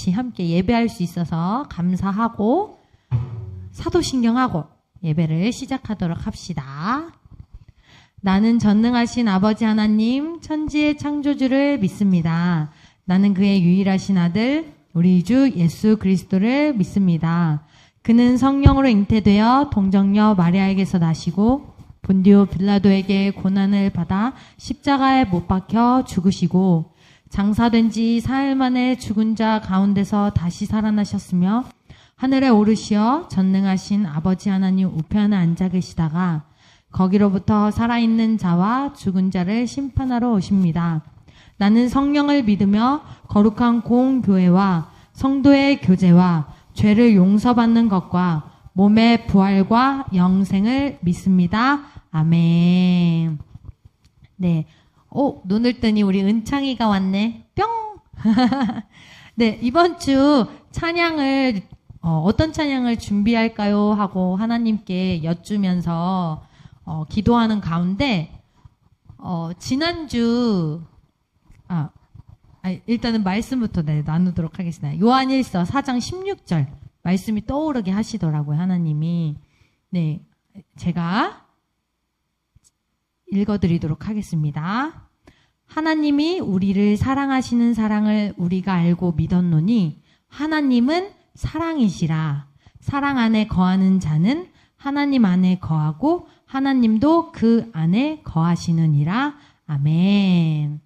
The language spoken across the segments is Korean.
같이 함께 예배할 수 있어서 감사하고 사도신경하고 예배를 시작하도록 합시다. 나는 전능하신 아버지 하나님 천지의 창조주를 믿습니다. 나는 그의 유일하신 아들 우리 주 예수 그리스도를 믿습니다. 그는 성령으로 잉태되어 동정녀 마리아에게서 나시고 본디오 빌라도에게 고난을 받아 십자가에 못 박혀 죽으시고 장사된 지 사흘 만에 죽은 자 가운데서 다시 살아나셨으며 하늘에 오르시어 전능하신 아버지 하나님 우편에 앉아 계시다가 거기로부터 살아있는 자와 죽은 자를 심판하러 오십니다. 나는 성령을 믿으며 거룩한 공교회와 성도의 교제와 죄를 용서받는 것과 몸의 부활과 영생을 믿습니다. 아멘. 네. 눈을 뜨니 우리 은창이가 왔네. 뿅! 네, 이번 주 찬양을, 어떤 찬양을 준비할까요? 하고 하나님께 여쭈면서, 기도하는 가운데, 지난주, 일단은 말씀부터 나누도록 하겠습니다. 요한일서 4장 16절 말씀이 떠오르게 하시더라고요, 하나님이. 네, 제가 읽어드리도록 하겠습니다. 하나님이 우리를 사랑하시는 사랑을 우리가 알고 믿었노니 하나님은 사랑이시라. 사랑 안에 거하는 자는 하나님 안에 거하고 하나님도 그 안에 거하시느니라. 아멘.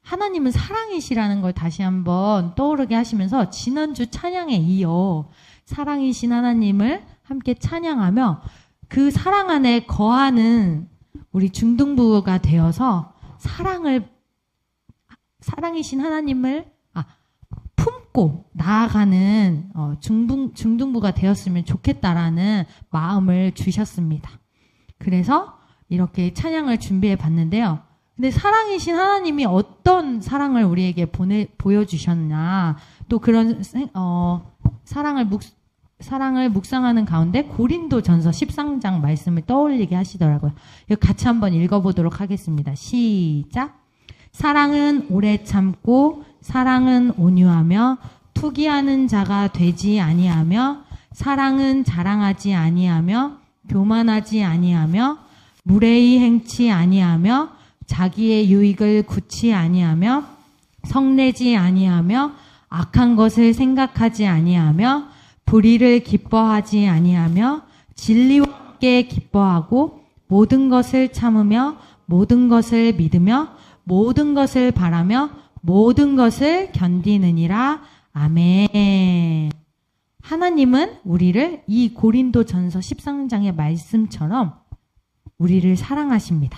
하나님은 사랑이시라는 걸 다시 한번 떠오르게 하시면서 지난주 찬양에 이어 사랑이신 하나님을 함께 찬양하며 그 사랑 안에 거하는 우리 중등부가 되어서 사랑이신 하나님을 품고 나아가는 중등부가 되었으면 좋겠다라는 마음을 주셨습니다. 그래서 이렇게 찬양을 준비해 봤는데요. 근데 사랑이신 하나님이 어떤 사랑을 우리에게 보여주셨나, 또 그런 사랑을 묵상하는 가운데 고린도전서 13장 말씀을 떠올리게 하시더라고요. 이거 같이 한번 읽어보도록 하겠습니다. 시작. 사랑은 오래 참고 사랑은 온유하며 투기하는 자가 되지 아니하며 사랑은 자랑하지 아니하며 교만하지 아니하며 무례히 행치 아니하며 자기의 유익을 굳이 아니하며 성내지 아니하며 악한 것을 생각하지 아니하며 불의를 기뻐하지 아니하며 진리와 함께 기뻐하고 모든 것을 참으며 모든 것을 믿으며 모든 것을 바라며 모든 것을 견디느니라. 아멘. 하나님은 우리를 이 고린도전서 13장의 말씀처럼 우리를 사랑하십니다.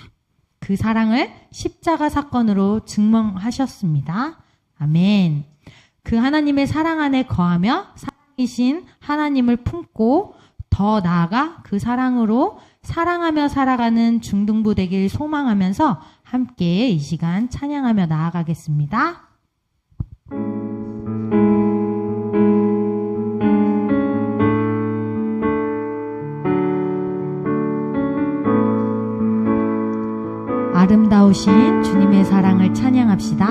그 사랑을 십자가 사건으로 증명하셨습니다. 아멘. 그 하나님의 사랑 안에 거하며 사랑이신 하나님을 품고 더 나아가 그 사랑으로 사랑하며 살아가는 중등부 되길 소망하면서 함께 이 시간 찬양하며 나아가겠습니다. 아름다우신 주님의 사랑을 찬양합시다.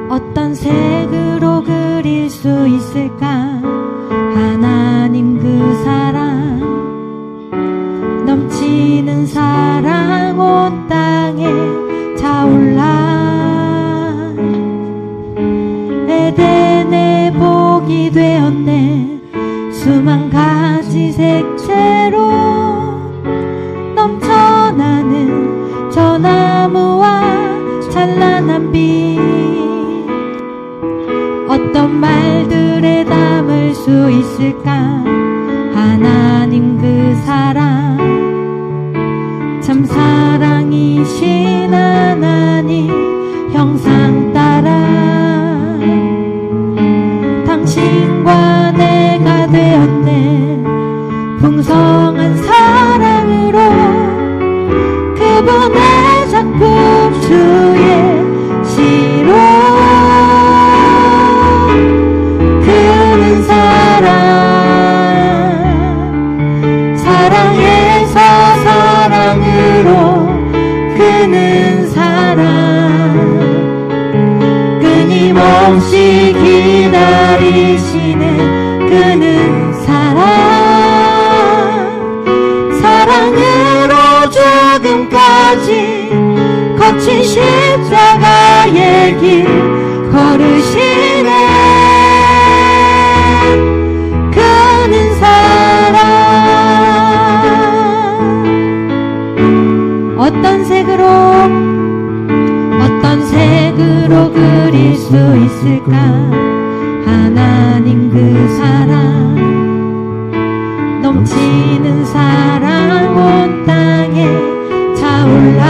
어떤 색으로 그릴 수 있을까? 하나님 그 사랑, 넘치는 사랑 온 땅에 차올라. 에덴의 복이 되었네. 수만 가지 색채로 넘쳐나는 저 나무와 찬란한 빛. 어떤 말들에 담을 수 있을까? 하나님 그 사랑, 참 사랑이신 하나님 형상 따라 당신과 내가 되었네. 풍성한 사랑으로 그분의 작품 주의 시로 그는 사랑에서 사랑으로 그는 끊임없이 기다리시는 그는 사랑으로 죽음까지 거친 십자가의 길 걸으시네. 그는 사랑. 어떤 색으로 그릴 수 있을까? 하나님 그 사랑, 넘치는 사랑 온 땅에 차올라.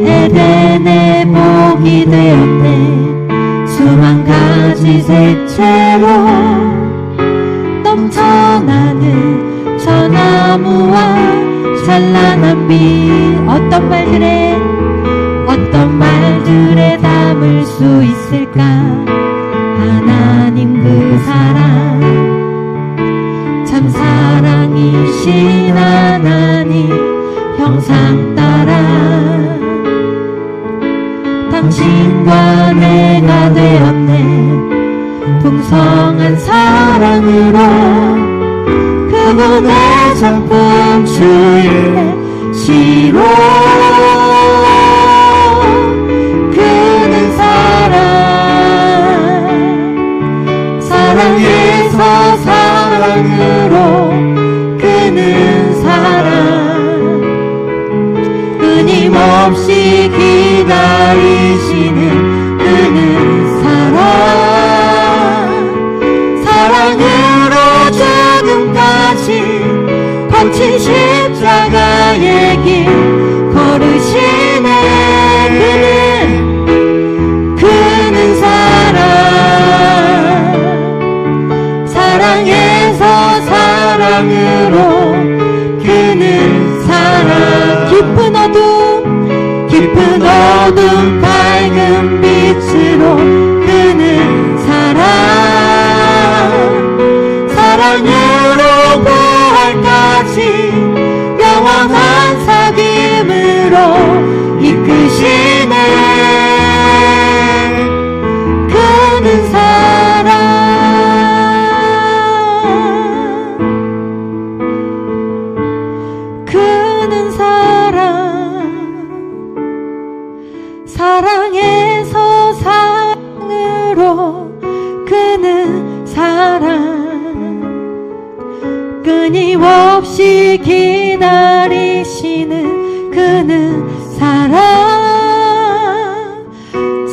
에덴의 복이 되었네. 수만 가지 색채로 넘쳐나는 저 나무와 찬란한 빛. 어떤 말들에 담을 수 있을까? 하나님 그 사랑, 참 사랑이신 하나님 형상 따라 당신과 내가 되었네. 풍성한 사랑으로 그분의 작품 주의 시로. 그는 사랑에서 사랑으로. 그는 사랑, 끊임없이 기다리시는 그는 사랑으로 죽음까지 거친 십자가의 길 걸으시네. 그는 사랑에서 사랑으로. 그는 사랑, 깊은 어둠 밝은 빛으로. 그는 사랑으로 부활까지 영원한 사귐으로 이끄시네. 그는 사랑에서 사랑으로. 그는 사랑, 끊임없이 기다리시는 그는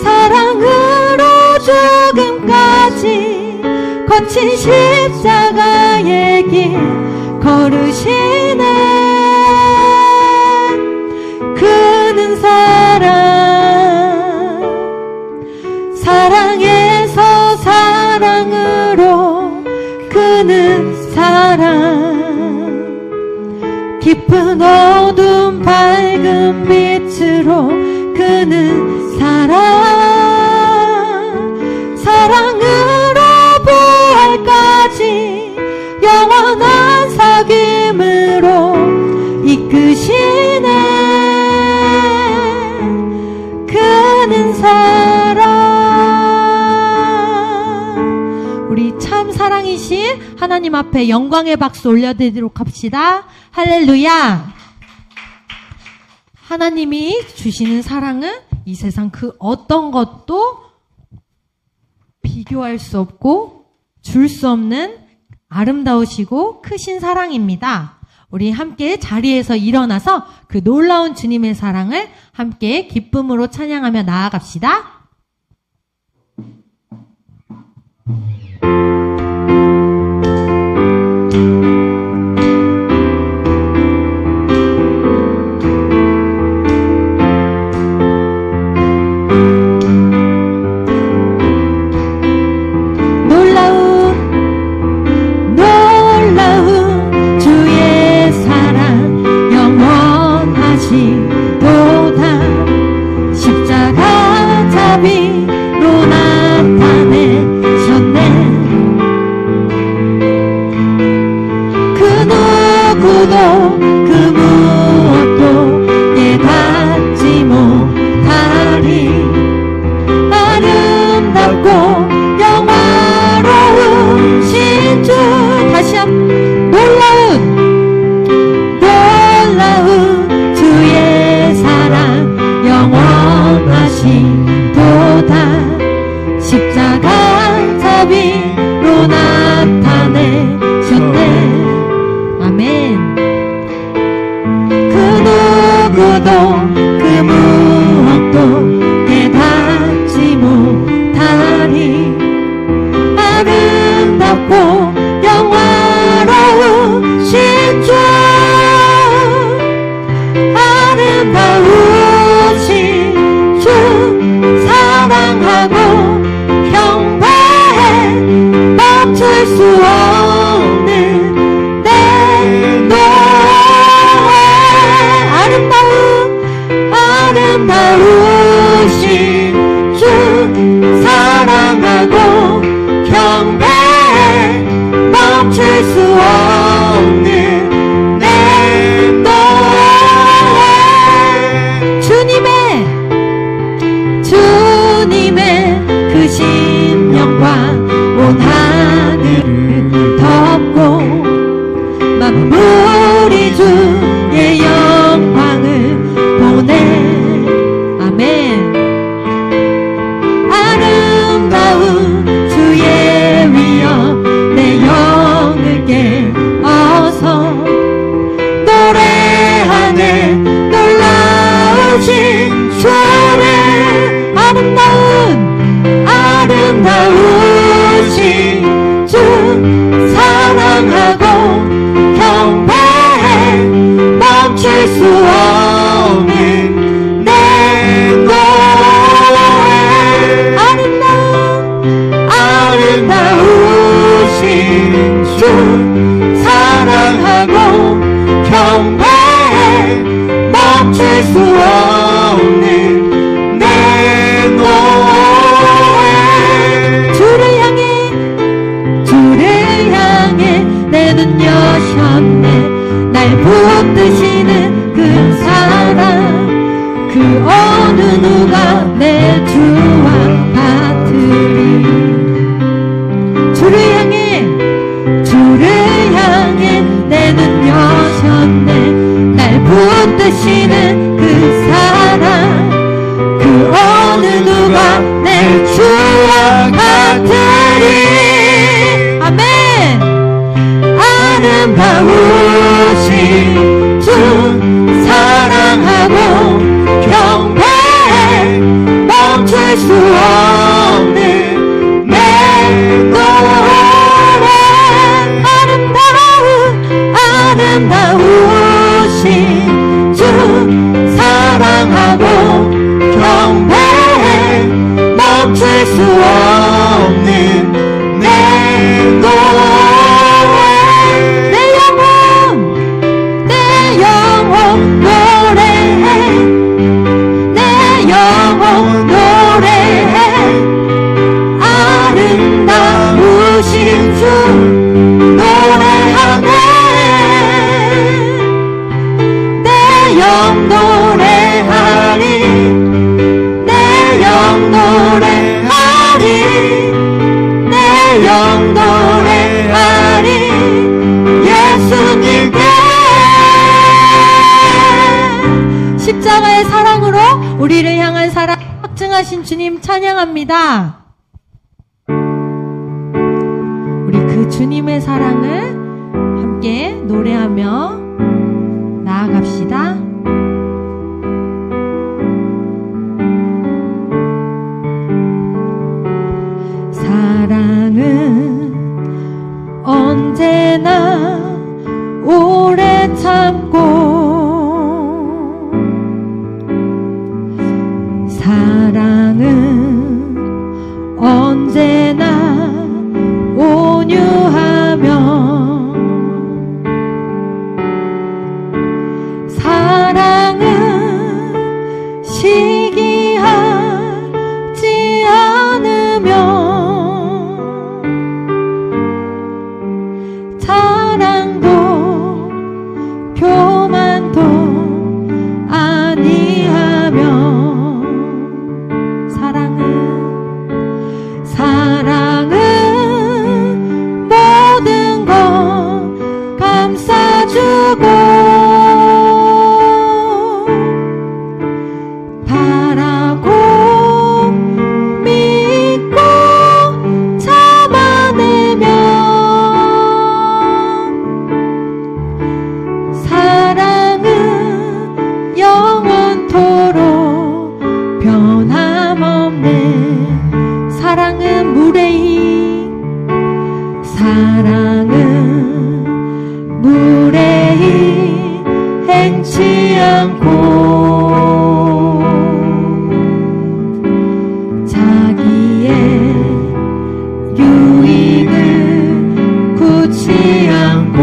사랑으로 죽음까지 거친 십자가의 길 걸으시네. 그는 사랑에서 사랑으로. 그는 깊은 어둠 밝은 빛으로. 그는 사랑으로 부활까지 영원한 사귐으로 이끄시네. 그는 우리 참 사랑이신 하나님 앞에 영광의 박수 올려드리도록 합시다. 할렐루야. 하나님이 주시는 사랑은 이 세상 그 어떤 것도 비교할 수 없고 줄 수 없는 아름다우시고 크신 사랑입니다. 우리 함께 자리에서 일어나서 그 놀라운 주님의 사랑을 함께 기쁨으로 찬양하며 나아갑시다. 십자가 수 없는 내 노래 아름다우신 주 사랑하고 경배해 멈출 수 없는 내 노래 내 영혼 노래해 내 영혼 노래해 아름다우신 주 노래하네 내 영 노래하리 내 영 노래하리 내 영 노래하리 예수님께 십자가의 사랑으로 우리를 향한 사랑 확증하신 주님 찬양합니다. 우리 그 주님의 사랑을 함께 노래하며 나아갑시다. 사랑은 언제나 오래 참고 사랑은 언제나 온유하며 사랑은 시기하지 않으며 자랑도 교만도 아니하며 사랑은 모든 것 감싸주고 바라고 믿고 참아내며 사랑은 영원토록 변함없는 사랑은 무례히 사랑은 무례히 행치 않고 자기의 유익을 굳이 않고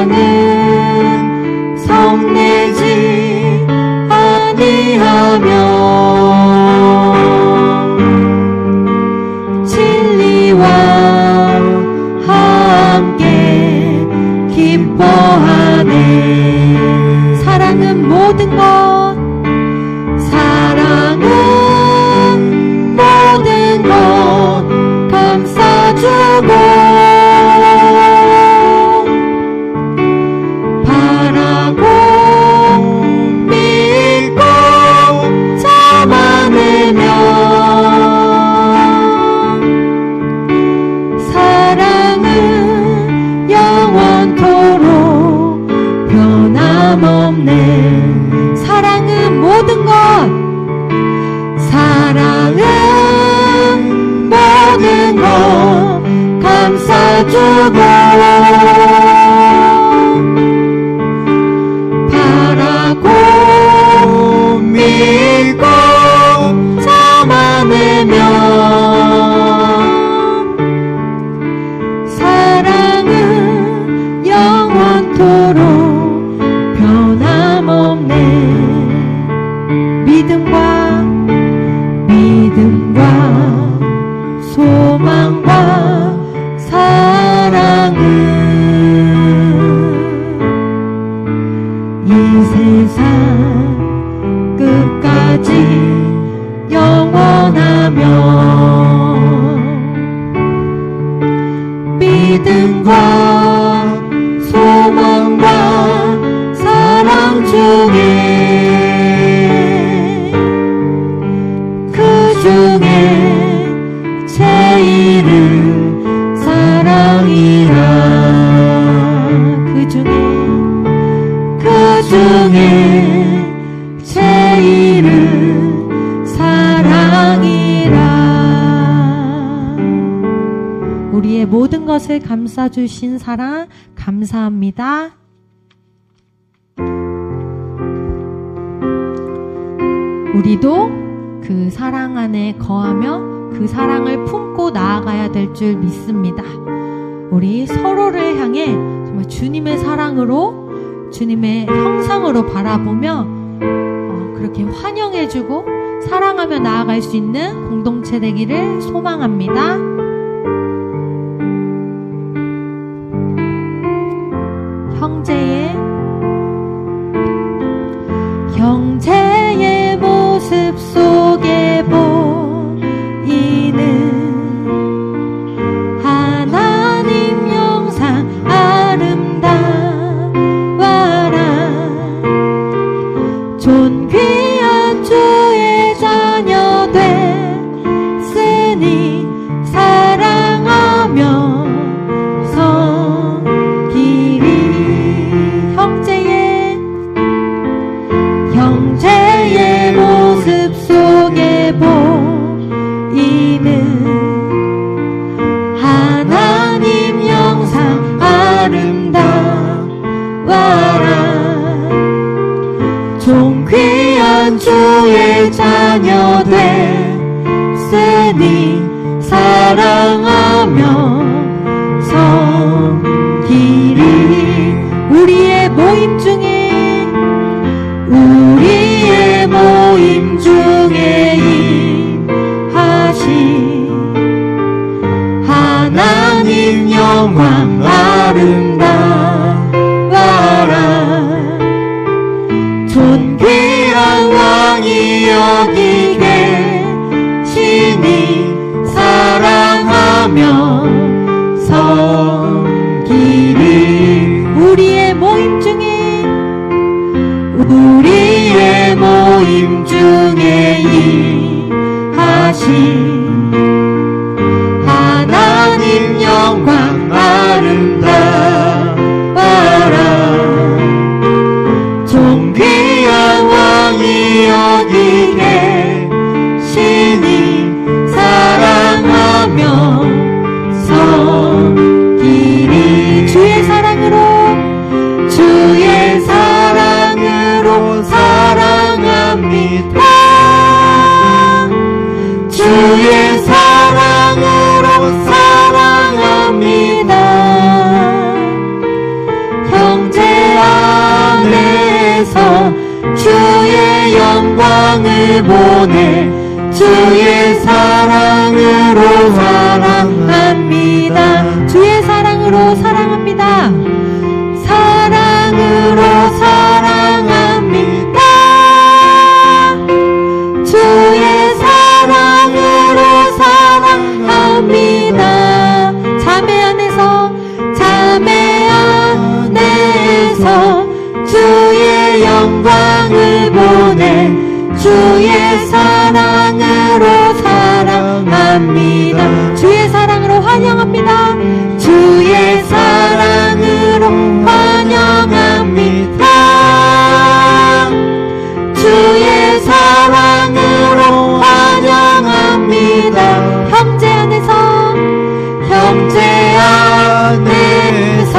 사랑은 성내지 아니하며 진리와 함께 기뻐하네 사랑은 모든 것 사랑은 모든 것 감싸주고 바라고 믿고 참아내며 사랑은 영원토록 변함없네 사랑은 모든 것 사랑은 모든 것 감싸주고 바라고 믿고 참아내며 사랑은 영원토록 변함없네 믿음과 소망과 사랑은 이 세상 끝까지 영원하며 믿음과 소망과 사랑 중에 그 중에 제일은 사랑이라 그 중에 것을 감싸주신 사랑 감사합니다. 우리도 그 사랑 안에 거하며 그 사랑을 품고 나아가야 될 줄 믿습니다. 우리 서로를 향해 정말 주님의 사랑으로, 주님의 형상으로 바라보며 그렇게 환영해주고 사랑하며 나아갈 수 있는 공동체 되기를 소망합니다. 형제의 모습 속에 보이는 하나님 영상 아름다워라. 존귀한 주의 자녀 됐으니 사랑하며 섬기리. 형제의 모습 속에 보이는 하나님 영상 아름다워라. 존귀한 주의 자녀 됐으니 사랑하며 섬기리. 우리의 모임 중에 임하신 하나님 영광 아름다워라. 존귀한 왕이 여기 계시니 사랑하며 섬기리. 우리의 모임 중에 임하신 하나님 영광 아름다워라. 존귀한 왕이 여기 계시니 사랑하며 섬기리. 주의 사랑으로 사랑합니다. 주의 사랑으로 사랑합니다. 형제 안에서 주의 영광을 보내 주의 사랑으로 사랑합니다. 주의 사랑으로 사랑합니다. 사랑으로 사랑합니다. 주의 사랑으로 사랑합니다. 자매 안에서 주의 영광을 보내 주의 사랑으로 사랑합니다. 주의 사랑으로 환영합니다. 주의 사랑으로 환영합니다. 주의 사랑으로 환영합니다. 형제 안에서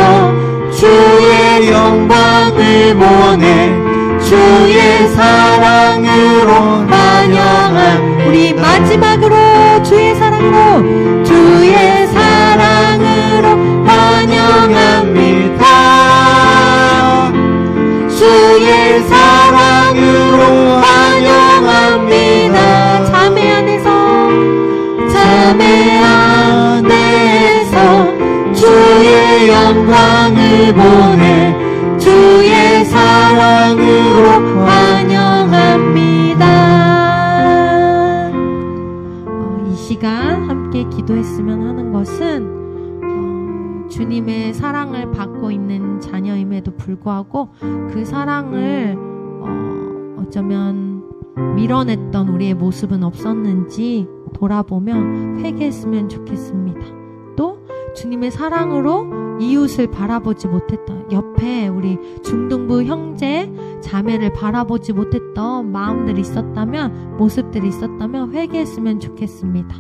주의 영광을 보내 주의 사랑으로 환영합니다. 우리 마지막으로 주의 사랑으로 환영합니다. 주의 사랑으로 환영합니다. 자매 안에서 주의 영광을 보내 주의 사랑으로 환영합니다. 이 시간 함께 기도했으면 하는 것은 주님의 사랑을 받고 있는 자녀임에도 불구하고 그 사랑을 어쩌면 밀어냈던 우리의 모습은 없었는지 돌아보며 회개했으면 좋겠습니다. 또 주님의 사랑으로 이웃을 바라보지 못했던, 옆에 우리 중등부 형제 자매를 바라보지 못했던 마음들이 있었다면, 모습들이 있었다면 회개했으면 좋겠습니다.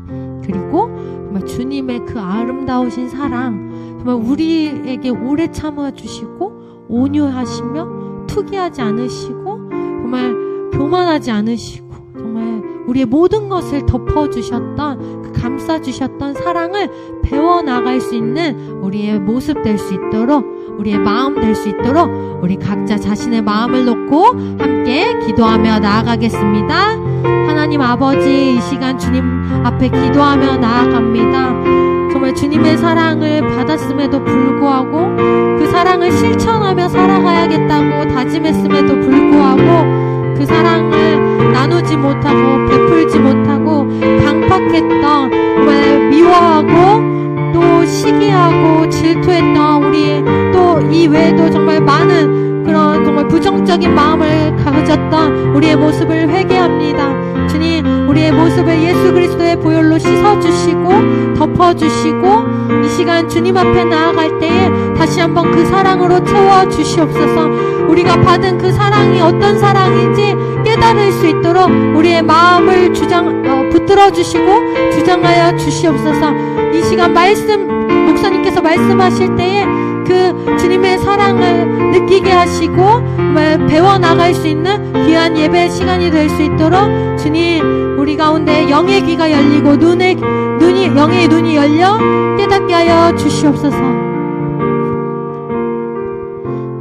그리고 정말 주님의 그 아름다우신 사랑, 정말 우리에게 오래 참아주시고 온유하시며 투기하지 않으시고 정말 교만하지 않으시고 정말 우리의 모든 것을 덮어주셨던, 그 감싸주셨던 사랑을 배워나갈 수 있는 우리의 모습 될 수 있도록, 우리의 마음 될 수 있도록 우리 각자 자신의 마음을 놓고 함께 기도하며 나아가겠습니다. 하나님 아버지, 이 시간 주님 앞에 기도하며 나아갑니다. 정말 주님의 사랑을 받았음에도 불구하고 그 사랑을 실천하며 살아가야겠다고 다짐했음에도 불구하고 그 사랑을 나누지 못하고 베풀지 못하고 강팍했던, 정말 미워하고 또 시기하고 질투했던 우리 또 이 외에도 정말 많은 그런 정말 부정적인 마음을 가졌던 우리의 모습을 회개합니다. 주님, 우리의 모습을 예수 그리스도의 보혈로 씻어주시고 덮어주시고 이 시간 주님 앞에 나아갈 때에 다시 한번 그 사랑으로 채워주시옵소서. 우리가 받은 그 사랑이 어떤 사랑인지 깨달을 수 있도록 우리의 마음을 붙들어 주시고 주장하여 주시옵소서. 이 시간 목사님께서 말씀하실 때에 그 주님의 사랑을 느끼게 하시고 정말 배워나갈 수 있는 귀한 예배 시간이 될 수 있도록 주님, 우리 가운데 영의 귀가 열리고 영의 눈이 열려 깨닫게 하여 주시옵소서.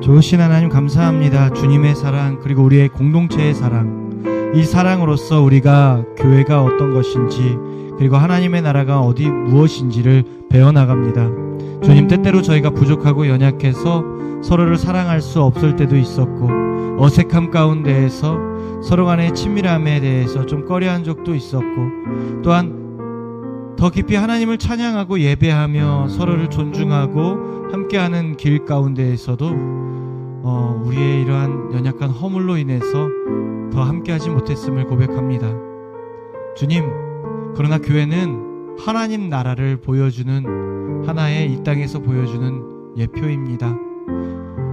좋으신 하나님 감사합니다. 주님의 사랑, 그리고 우리의 공동체의 사랑, 이 사랑으로서 우리가 교회가 어떤 것인지, 그리고 하나님의 나라가 무엇인지를 배워나갑니다. 주님, 때때로 저희가 부족하고 연약해서 서로를 사랑할 수 없을 때도 있었고, 어색함 가운데에서 서로 간의 친밀함에 대해서 좀 꺼려한 적도 있었고, 또한 더 깊이 하나님을 찬양하고 예배하며 서로를 존중하고 함께하는 길 가운데에서도 우리의 이러한 연약한 허물로 인해서 더 함께하지 못했음을 고백합니다. 주님, 그러나 교회는 하나님 나라를 보여주는 하나의 이 땅에서 보여주는 예표입니다.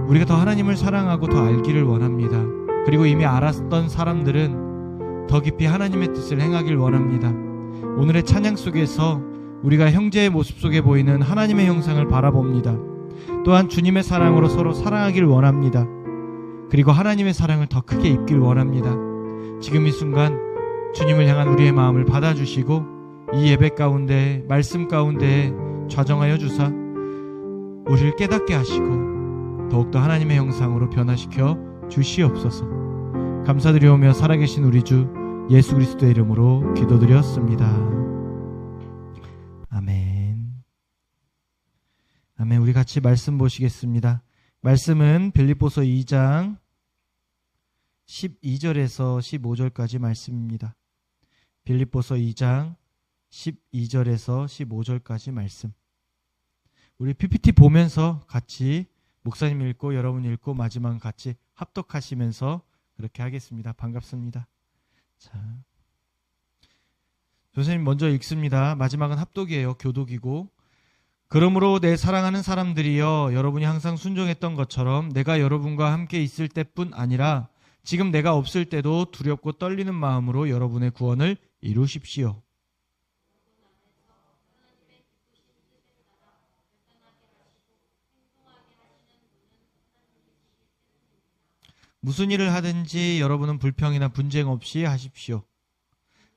우리가 더 하나님을 사랑하고 더 알기를 원합니다. 그리고 이미 알았던 사람들은 더 깊이 하나님의 뜻을 행하길 원합니다. 오늘의 찬양 속에서 우리가 형제의 모습 속에 보이는 하나님의 형상을 바라봅니다. 또한 주님의 사랑으로 서로 사랑하길 원합니다. 그리고 하나님의 사랑을 더 크게 입길 원합니다. 지금 이 순간 주님을 향한 우리의 마음을 받아주시고 이 예배 가운데, 말씀 가운데 좌정하여 주사 우리를 깨닫게 하시고 더욱더 하나님의 형상으로 변화시켜 주시옵소서. 감사드리오며 살아계신 우리 주 예수 그리스도의 이름으로 기도드렸습니다. 아멘. 아멘. 우리 같이 말씀 보시겠습니다. 말씀은 빌립보서 2장 12절에서 15절까지 말씀입니다. 빌립보서 2장 12절에서 15절까지 말씀. 우리 PPT 보면서 같이 목사님 읽고 여러분 읽고 마지막 같이 합독하시면서 그렇게 하겠습니다. 반갑습니다. 자, 선생님 먼저 읽습니다. 마지막은 합독이에요. 교독이고. 그러므로 내 사랑하는 사람들이여, 여러분이 항상 순종했던 것처럼 내가 여러분과 함께 있을 때뿐 아니라 지금 내가 없을 때도 두렵고 떨리는 마음으로 여러분의 구원을 이루십시오. 무슨 일을 하든지 여러분은 불평이나 분쟁 없이 하십시오.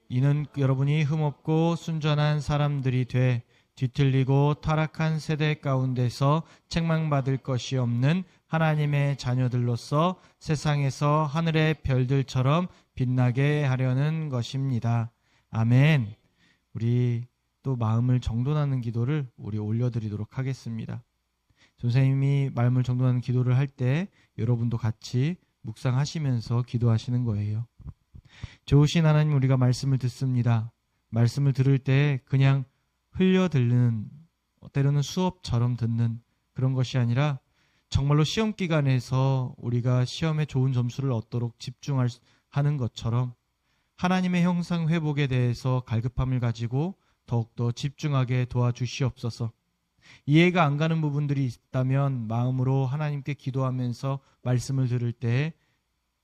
이는 여러분이 흠없고 순전한 사람들이 돼 뒤틀리고 타락한 세대 가운데서 책망받을 것이 없는 하나님의 자녀들로서 세상에서 하늘의 별들처럼 빛나게 하려는 것입니다. 아멘. 우리 또 마음을 정돈하는 기도를 우리 올려드리도록 하겠습니다. 선생님이 마음을 정돈하는 기도를 할 때 여러분도 같이 묵상하시면서 기도하시는 거예요. 좋으신 하나님, 우리가 말씀을 듣습니다. 말씀을 들을 때 그냥 흘려듣는, 때로는 수업처럼 듣는 그런 것이 아니라 정말로 시험 기간에서 우리가 시험에 좋은 점수를 얻도록 집중하는 것처럼 하나님의 형상 회복에 대해서 갈급함을 가지고 더욱더 집중하게 도와주시옵소서. 이해가 안 가는 부분들이 있다면 마음으로 하나님께 기도하면서 말씀을 들을 때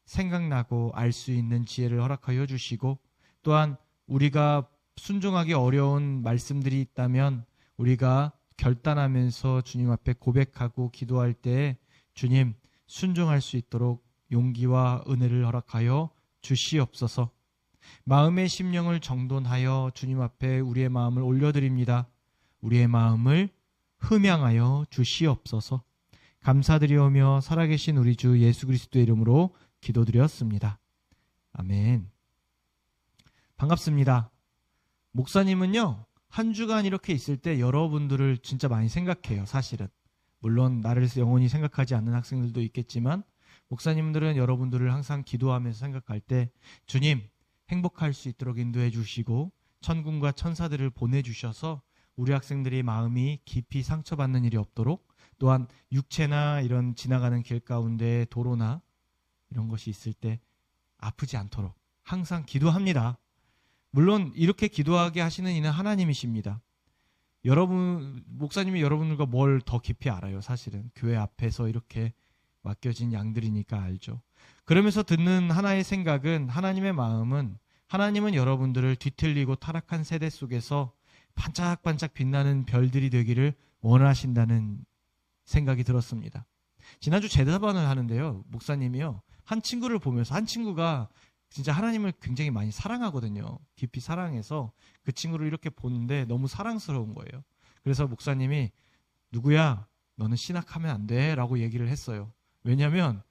생각나고 알 수 있는 지혜를 허락하여 주시고, 또한 우리가 순종하기 어려운 말씀들이 있다면 우리가 결단하면서 주님 앞에 고백하고 기도할 때 주님 순종할 수 있도록 용기와 은혜를 허락하여 주시옵소서. 마음의 심령을 정돈하여 주님 앞에 우리의 마음을 올려드립니다. 우리의 마음을 흠양하여 주시옵소서. 감사드리오며 살아계신 우리 주 예수 그리스도의 이름으로 기도드렸습니다. 아멘. 반갑습니다. 목사님은요, 한 주간 이렇게 있을 때 여러분들을 진짜 많이 생각해요, 사실은. 물론 나를 영원히 생각하지 않는 학생들도 있겠지만, 목사님들은 여러분들을 항상 기도하면서 생각할 때 주님 행복할 수 있도록 인도해 주시고 천군과 천사들을 보내주셔서 우리 학생들의 마음이 깊이 상처받는 일이 없도록, 또한 육체나 이런 지나가는 길 가운데 도로나 이런 것이 있을 때 아프지 않도록 항상 기도합니다. 물론 이렇게 기도하게 하시는 이는 하나님이십니다. 여러분, 목사님이 여러분들과 뭘 더 깊이 알아요. 사실은 교회 앞에서 이렇게 맡겨진 양들이니까 알죠. 그러면서 듣는 하나의 생각은, 하나님의 마음은, 하나님은 여러분들을 뒤틀리고 타락한 세대 속에서 반짝반짝 빛나는 별들이 되기를 원하신다는 생각이 들었습니다. 지난주 제자반을 하는데요, 목사님이요, 한 친구를 보면서, 한 친구가 진짜 하나님을 굉장히 많이 사랑하거든요. 깊이 사랑해서 그 친구를 이렇게 보는데 너무 사랑스러운 거예요. 그래서 목사님이 누구야, 너는 신학하면 안 돼 라고 얘기를 했어요. 왜냐면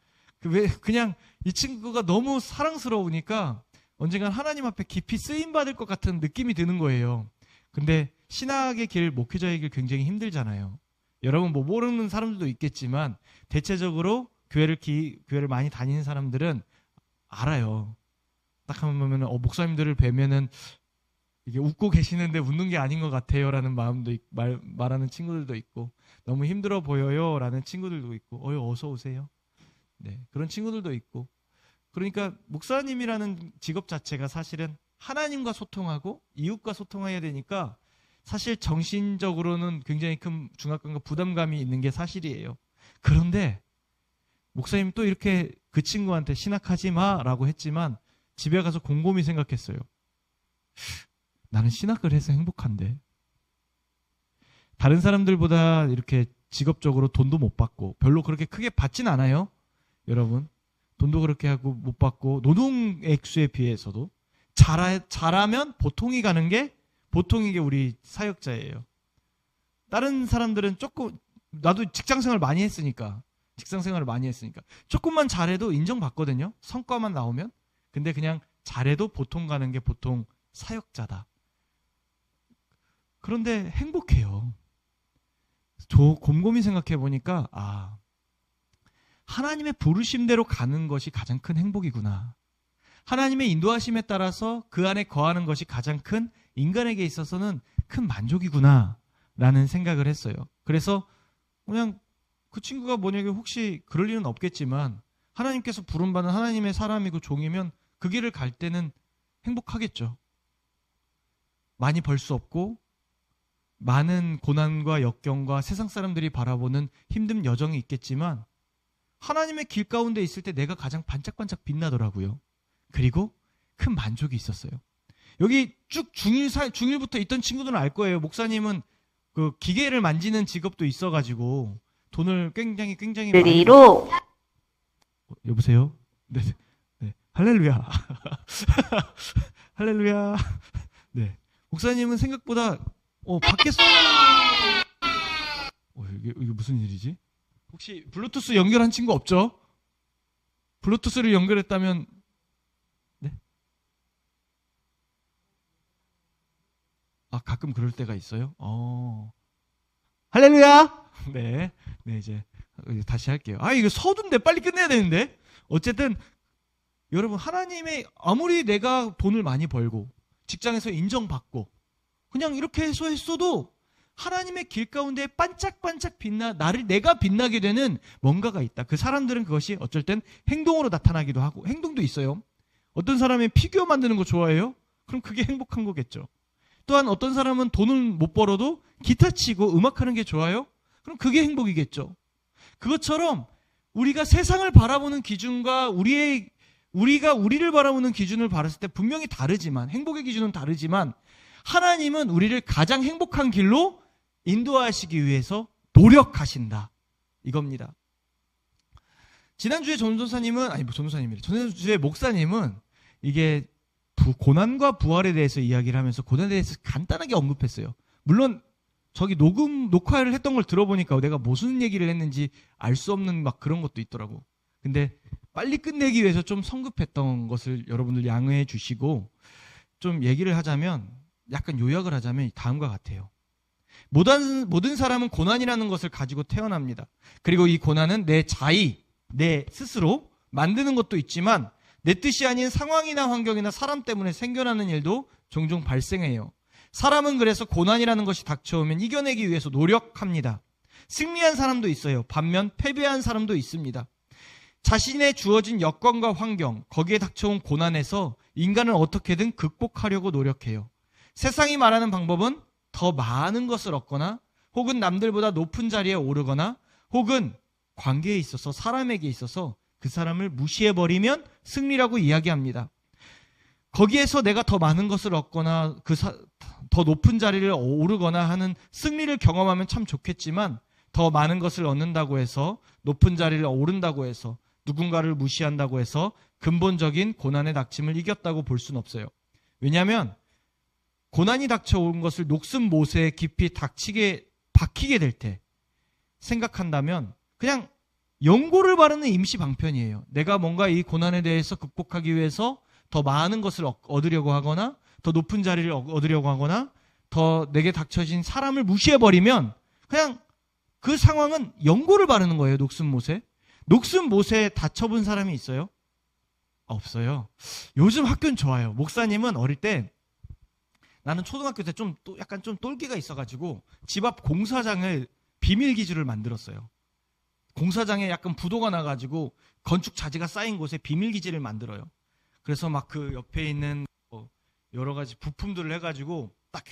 그냥 이 친구가 너무 사랑스러우니까 언젠간 하나님 앞에 깊이 쓰임받을 것 같은 느낌이 드는 거예요. 근데 신학의 길, 목회자의 길 굉장히 힘들잖아요. 여러분 뭐 모르는 사람들도 있겠지만 대체적으로 교회를 많이 다니는 사람들은 알아요. 딱 하면 목사님들을 뵈면은 이게 웃고 계시는데 웃는 게 아닌 것 같아요 라는 마음도 말하는 친구들도 있고, 너무 힘들어 보여요 라는 친구들도 있고, 어서 오세요. 네, 그런 친구들도 있고. 그러니까 목사님이라는 직업 자체가 사실은 하나님과 소통하고 이웃과 소통해야 되니까 사실 정신적으로는 굉장히 큰 중압감과 부담감이 있는 게 사실이에요. 그런데 목사님 또 이렇게 그 친구한테 신학하지 마 라고 했지만 집에 가서 곰곰이 생각했어요. 나는 신학을 해서 행복한데, 다른 사람들보다 이렇게 직업적으로 돈도 못 받고 별로 그렇게 크게 받진 않아요. 여러분, 돈도 그렇게 하고 못 받고 노동 액수에 비해서도 잘하면 보통이 가는 게 보통인 게 우리 사역자예요. 다른 사람들은 조금, 나도 직장생활을 많이 했으니까 조금만 잘해도 인정받거든요. 성과만 나오면. 근데 그냥 잘해도 보통 가는 게 보통 사역자다. 그런데 행복해요. 곰곰이 생각해 보니까 하나님의 부르심대로 가는 것이 가장 큰 행복이구나. 하나님의 인도하심에 따라서 그 안에 거하는 것이 가장 큰, 인간에게 있어서는 큰 만족이구나 라는 생각을 했어요. 그래서 그냥 그 친구가 만약에 혹시 그럴 일은 없겠지만 하나님께서 부름받은 하나님의 사람이고 종이면 그 길을 갈 때는 행복하겠죠. 많이 벌 수 없고 많은 고난과 역경과 세상 사람들이 바라보는 힘든 여정이 있겠지만 하나님의 길 가운데 있을 때 내가 가장 반짝반짝 빛나더라고요. 그리고 큰 만족이 있었어요. 여기 쭉 중1부터 있던 친구들은 알 거예요. 목사님은 그 기계를 만지는 직업도 있어가지고 돈을 굉장히 많이. 여보세요? 네. 할렐루야. 할렐루야. 네. 목사님은 생각보다 밖에서 이게 무슨 일이지? 혹시 블루투스 연결한 친구 없죠? 블루투스를 연결했다면 네? 가끔 그럴 때가 있어요. 할렐루야. 네, 이제 다시 할게요. 이거 서두인데 빨리 끝내야 되는데. 어쨌든 여러분, 하나님의, 아무리 내가 돈을 많이 벌고 직장에서 인정받고 그냥 이렇게 해서 했어도 하나님의 길 가운데 반짝반짝 내가 빛나게 되는 뭔가가 있다. 그 사람들은 그것이 어쩔 땐 행동으로 나타나기도 하고, 행동도 있어요. 어떤 사람이 피규어 만드는 거 좋아해요? 그럼 그게 행복한 거겠죠. 또한 어떤 사람은 돈을 못 벌어도 기타 치고 음악하는 게 좋아요? 그럼 그게 행복이겠죠. 그것처럼 우리가 세상을 바라보는 기준과 우리가 우리를 바라보는 기준을 봤을 때 분명히 다르지만, 행복의 기준은 다르지만 하나님은 우리를 가장 행복한 길로 인도하시기 위해서 노력하신다. 이겁니다. 지난주에 지난주에 목사님은 이게 고난과 부활에 대해서 이야기를 하면서 고난에 대해서 간단하게 언급했어요. 물론 저기 녹화를 했던 걸 들어보니까 내가 무슨 얘기를 했는지 알 수 없는 막 그런 것도 있더라고. 근데 빨리 끝내기 위해서 좀 성급했던 것을 여러분들 양해해 주시고, 좀 얘기를 하자면, 약간 요약을 하자면 다음과 같아요. 모든 사람은 고난이라는 것을 가지고 태어납니다. 그리고 이 고난은 내 스스로 만드는 것도 있지만 내 뜻이 아닌 상황이나 환경이나 사람 때문에 생겨나는 일도 종종 발생해요. 사람은 그래서 고난이라는 것이 닥쳐오면 이겨내기 위해서 노력합니다. 승리한 사람도 있어요. 반면 패배한 사람도 있습니다. 자신의 주어진 여건과 환경, 거기에 닥쳐온 고난에서 인간은 어떻게든 극복하려고 노력해요. 세상이 말하는 방법은 더 많은 것을 얻거나, 혹은 남들보다 높은 자리에 오르거나, 혹은 관계에 있어서, 사람에게 있어서 그 사람을 무시해버리면 승리라고 이야기합니다. 거기에서 내가 더 많은 것을 얻거나 더 높은 자리를 오르거나 하는 승리를 경험하면 참 좋겠지만, 더 많은 것을 얻는다고 해서, 높은 자리를 오른다고 해서, 누군가를 무시한다고 해서 근본적인 고난의 닥침을 이겼다고 볼 수는 없어요. 왜냐하면 고난이 닥쳐온 것을 녹슨 못에 깊이 박히게 될 때 생각한다면 그냥 연고를 바르는 임시 방편이에요. 내가 뭔가 이 고난에 대해서 극복하기 위해서 더 많은 것을 얻으려고 하거나, 더 높은 자리를 얻으려고 하거나, 더 내게 닥쳐진 사람을 무시해버리면 그냥 그 상황은 연고를 바르는 거예요. 녹슨 못에. 녹슨 못에 다쳐본 사람이 있어요? 없어요. 요즘 학교는 좋아요. 목사님은 어릴 때, 나는 초등학교 때 약간 좀 똘끼가 있어가지고 집 앞 공사장을 비밀기지를 만들었어요. 공사장에 약간 부도가 나가지고 건축 자재가 쌓인 곳에 비밀기지를 만들어요. 그래서 막 그 옆에 있는 여러 가지 부품들을 해가지고 딱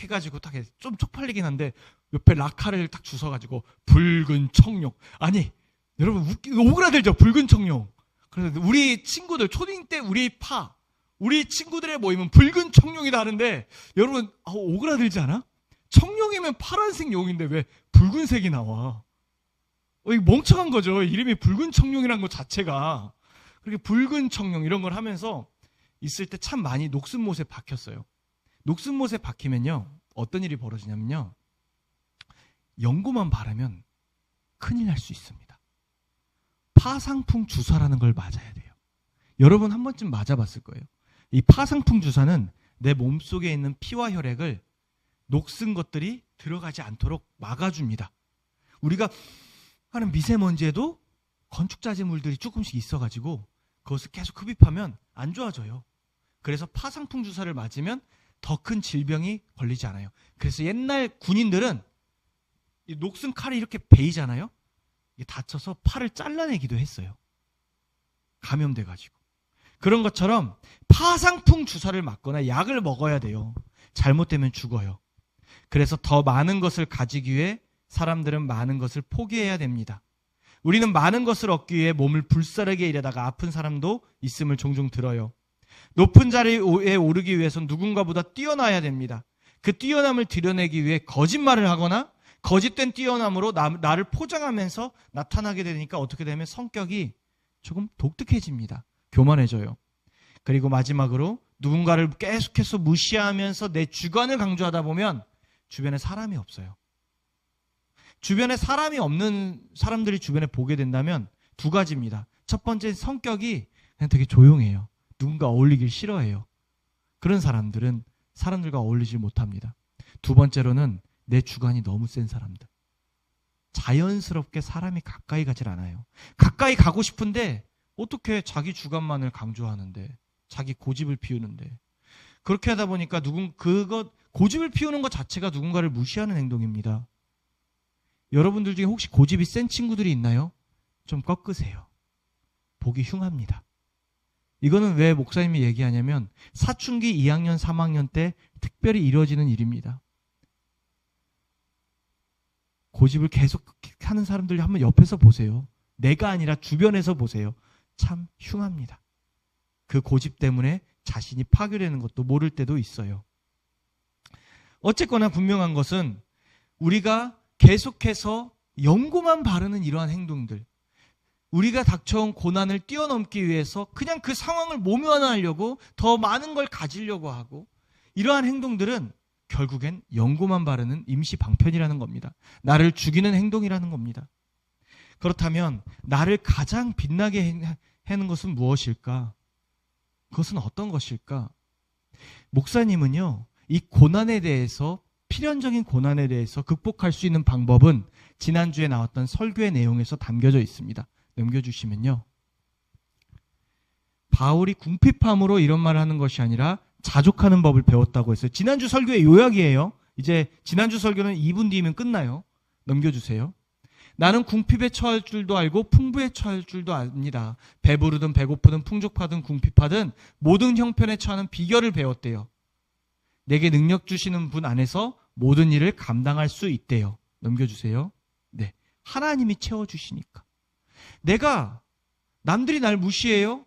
좀 쪽팔리긴 한데 옆에 락카를 딱 주워가지고 붉은 청룡. 아니 여러분 오그라들죠. 붉은 청룡. 그래서 우리 친구들 초딩 때 우리 친구들의 모임은 붉은 청룡이다 하는데, 여러분 오그라들지 않아? 청룡이면 파란색 용인데 왜 붉은색이 나와? 이거 멍청한 거죠. 이름이 붉은 청룡이란 것 자체가. 그렇게 붉은 청룡 이런 걸 하면서 있을 때 참 많이 녹슨 못에 박혔어요. 녹슨 못에 박히면요, 어떤 일이 벌어지냐면요, 연고만 바르면 큰일 날 수 있습니다. 파상풍 주사라는 걸 맞아야 돼요. 여러분 한 번쯤 맞아봤을 거예요. 이 파상풍 주사는 내 몸속에 있는 피와 혈액을 녹슨 것들이 들어가지 않도록 막아줍니다. 우리가 하는 미세먼지에도 건축자재물들이 조금씩 있어가지고 그것을 계속 흡입하면 안 좋아져요. 그래서 파상풍 주사를 맞으면 더 큰 질병이 걸리지 않아요. 그래서 옛날 군인들은 이 녹슨 칼이 이렇게 베이잖아요. 이게 다쳐서 팔을 잘라내기도 했어요. 감염돼가지고. 그런 것처럼 파상풍 주사를 맞거나 약을 먹어야 돼요. 잘못되면 죽어요. 그래서 더 많은 것을 가지기 위해 사람들은 많은 것을 포기해야 됩니다. 우리는 많은 것을 얻기 위해 몸을 불사르게 일하다가 아픈 사람도 있음을 종종 들어요. 높은 자리에 오르기 위해서는 누군가보다 뛰어나야 됩니다. 그 뛰어남을 드러내기 위해 거짓말을 하거나 거짓된 뛰어남으로 나를 포장하면서 나타나게 되니까 어떻게 되면 성격이 조금 독특해집니다. 교만해져요. 그리고 마지막으로 누군가를 계속해서 무시하면서 내 주관을 강조하다 보면 주변에 사람이 없어요. 주변에 사람이 없는 사람들이 주변에 보게 된다면 두 가지입니다. 첫 번째, 성격이 그냥 되게 조용해요. 누군가 어울리길 싫어해요. 그런 사람들은 사람들과 어울리지 못합니다. 두 번째로는 내 주관이 너무 센 사람들. 자연스럽게 사람이 가까이 가질 않아요. 가까이 가고 싶은데 어떻게 자기 주관만을 강조하는데, 자기 고집을 피우는데. 그렇게 하다 보니까 고집을 피우는 것 자체가 누군가를 무시하는 행동입니다. 여러분들 중에 혹시 고집이 센 친구들이 있나요? 좀 꺾으세요. 보기 흉합니다. 이거는 왜 목사님이 얘기하냐면 사춘기 2학년, 3학년 때 특별히 이루어지는 일입니다. 고집을 계속 하는 사람들 한번 옆에서 보세요. 내가 아니라 주변에서 보세요. 참 흉합니다. 그 고집 때문에 자신이 파괴되는 것도 모를 때도 있어요. 어쨌거나 분명한 것은 우리가 계속해서 연고만 바르는 이러한 행동들, 우리가 닥쳐온 고난을 뛰어넘기 위해서 그냥 그 상황을 모면하려고 더 많은 걸 가지려고 하고, 이러한 행동들은 결국엔 연고만 바르는 임시 방편이라는 겁니다. 나를 죽이는 행동이라는 겁니다. 그렇다면 나를 가장 빛나게 하는 것은 무엇일까? 그것은 어떤 것일까? 목사님은요, 이 고난에 대해서, 필연적인 고난에 대해서 극복할 수 있는 방법은 지난주에 나왔던 설교의 내용에서 담겨져 있습니다. 넘겨주시면요. 바울이 궁핍함으로 이런 말을 하는 것이 아니라 자족하는 법을 배웠다고 했어요. 지난주 설교의 요약이에요. 이제 지난주 설교는 2분 뒤면 끝나요. 넘겨주세요. 나는 궁핍에 처할 줄도 알고 풍부에 처할 줄도 압니다. 배부르든 배고프든 풍족하든 궁핍하든 모든 형편에 처하는 비결을 배웠대요. 내게 능력 주시는 분 안에서 모든 일을 감당할 수 있대요. 넘겨주세요. 네, 하나님이 채워주시니까. 내가, 남들이 날 무시해요?